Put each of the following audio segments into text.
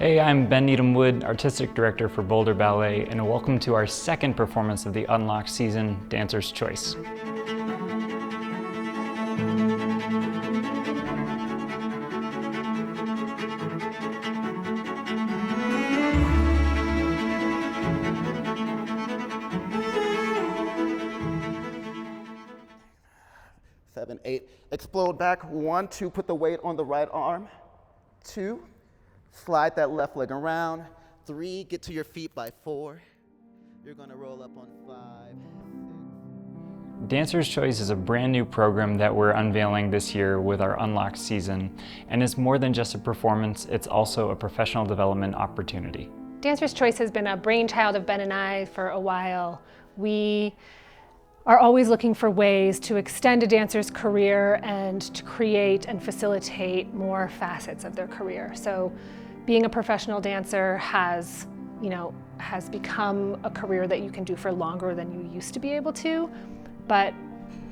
Hey, I'm Ben Needham-Wood, Artistic Director for Boulder Ballet, and welcome to our second performance of the Unlocked season, Dancer's Choice. Seven, eight, explode back, 1, 2, put the weight on the right arm, 2, slide that left leg around, 3, get to your feet by 4, you're gonna roll up on 5, 6. Dancer's Choice is a brand new program that we're unveiling this year with our Unlocked season, and it's more than just a performance, it's also a professional development opportunity. Dancer's Choice has been a brainchild of Ben and I for a while. We are always looking for ways to extend a dancer's career and to create and facilitate more facets of their career. So being a professional dancer has become a career that you can do for longer than you used to be able to. But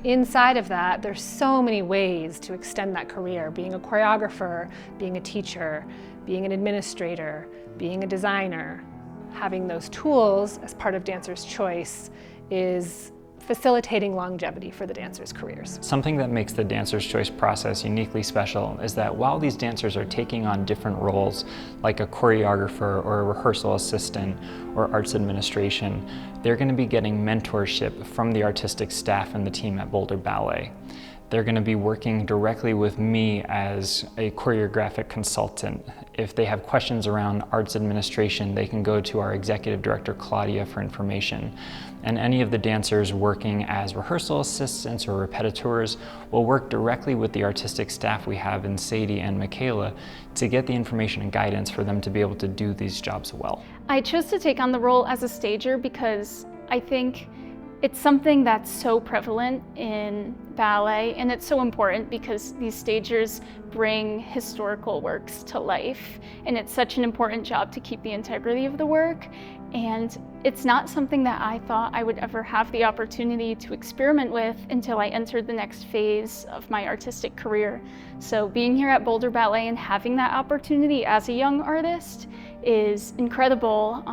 inside of that, there's so many ways to extend that career. Being a choreographer, being a teacher, being an administrator, being a designer. Having those tools as part of Dancer's Choice is facilitating longevity for the dancers' careers. Something that makes the Dancer's Choice process uniquely special is that while these dancers are taking on different roles, like a choreographer or a rehearsal assistant or arts administration, they're going to be getting mentorship from the artistic staff and the team at Boulder Ballet. They're going to be working directly with me as a choreographic consultant. If they have questions around arts administration, they can go to our executive director, Claudia, for information. And any of the dancers working as rehearsal assistants or repetiteurs will work directly with the artistic staff we have in Sadie and Michaela to get the information and guidance for them to be able to do these jobs well. I chose to take on the role as a stager because I think it's something that's so prevalent in ballet, and it's so important because these stagers bring historical works to life, and it's such an important job to keep the integrity of the work. And it's not something that I thought I would ever have the opportunity to experiment with until I entered the next phase of my artistic career. So being here at Boulder Ballet and having that opportunity as a young artist is incredible.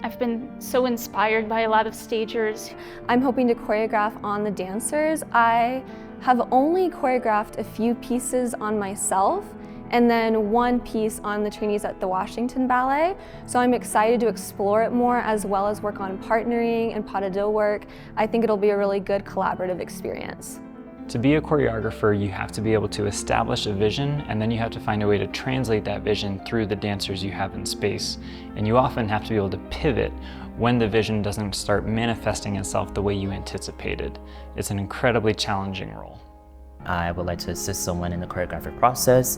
I've been so inspired by a lot of stagers. I'm hoping to choreograph on the dancers. I have only choreographed a few pieces on myself and then one piece on the trainees at the Washington Ballet. So I'm excited to explore it more as well as work on partnering and pas de deux work. I think it'll be a really good collaborative experience. To be a choreographer, you have to be able to establish a vision, and then you have to find a way to translate that vision through the dancers you have in space. And you often have to be able to pivot when the vision doesn't start manifesting itself the way you anticipated. It's an incredibly challenging role. I would like to assist someone in the choreographic process,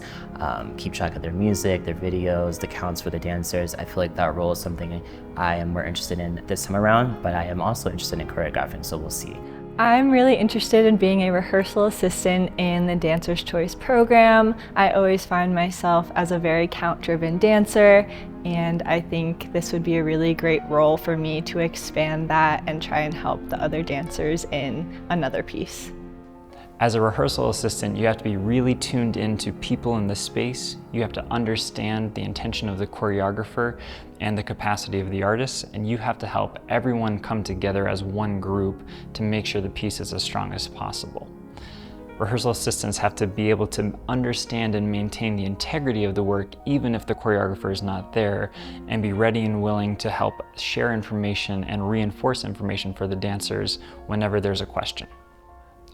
keep track of their music, their videos, the counts for the dancers. I feel like that role is something I am more interested in this time around, but I am also interested in choreographing, so we'll see. I'm really interested in being a rehearsal assistant in the Dancer's Choice program. I always find myself as a very count-driven dancer, and I think this would be a really great role for me to expand that and try and help the other dancers in another piece. As a rehearsal assistant, you have to be really tuned into people in the space. You have to understand the intention of the choreographer and the capacity of the artist, and you have to help everyone come together as one group to make sure the piece is as strong as possible. Rehearsal assistants have to be able to understand and maintain the integrity of the work even if the choreographer is not there, and be ready and willing to help share information and reinforce information for the dancers whenever there's a question.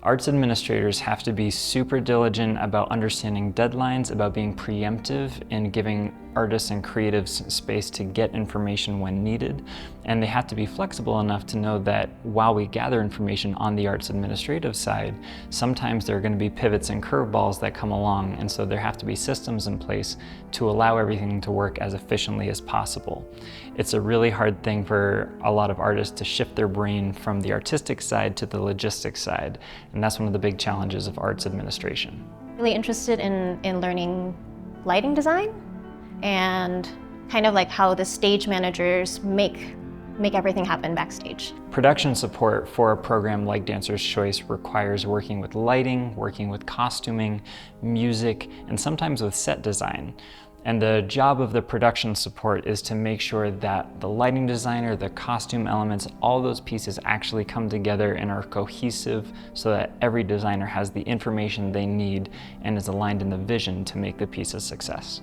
Arts administrators have to be super diligent about understanding deadlines, about being preemptive and giving artists and creatives space to get information when needed. And they have to be flexible enough to know that while we gather information on the arts administrative side, sometimes there are going to be pivots and curveballs that come along, and so there have to be systems in place to allow everything to work as efficiently as possible. It's a really hard thing for a lot of artists to shift their brain from the artistic side to the logistics side, and that's one of the big challenges of arts administration. Really interested in learning lighting design and kind of like how the stage managers make everything happen backstage. Production support for a program like Dancer's Choice requires working with lighting, working with costuming, music, and sometimes with set design. And the job of the production support is to make sure that the lighting designer, the costume elements, all those pieces actually come together and are cohesive so that every designer has the information they need and is aligned in the vision to make the piece a success.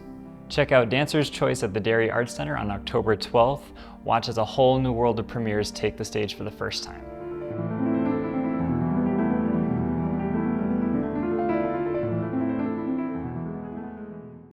Check out Dancer's Choice at the Derry Arts Center on October 12th. Watch as a whole new world of premieres take the stage for the first time.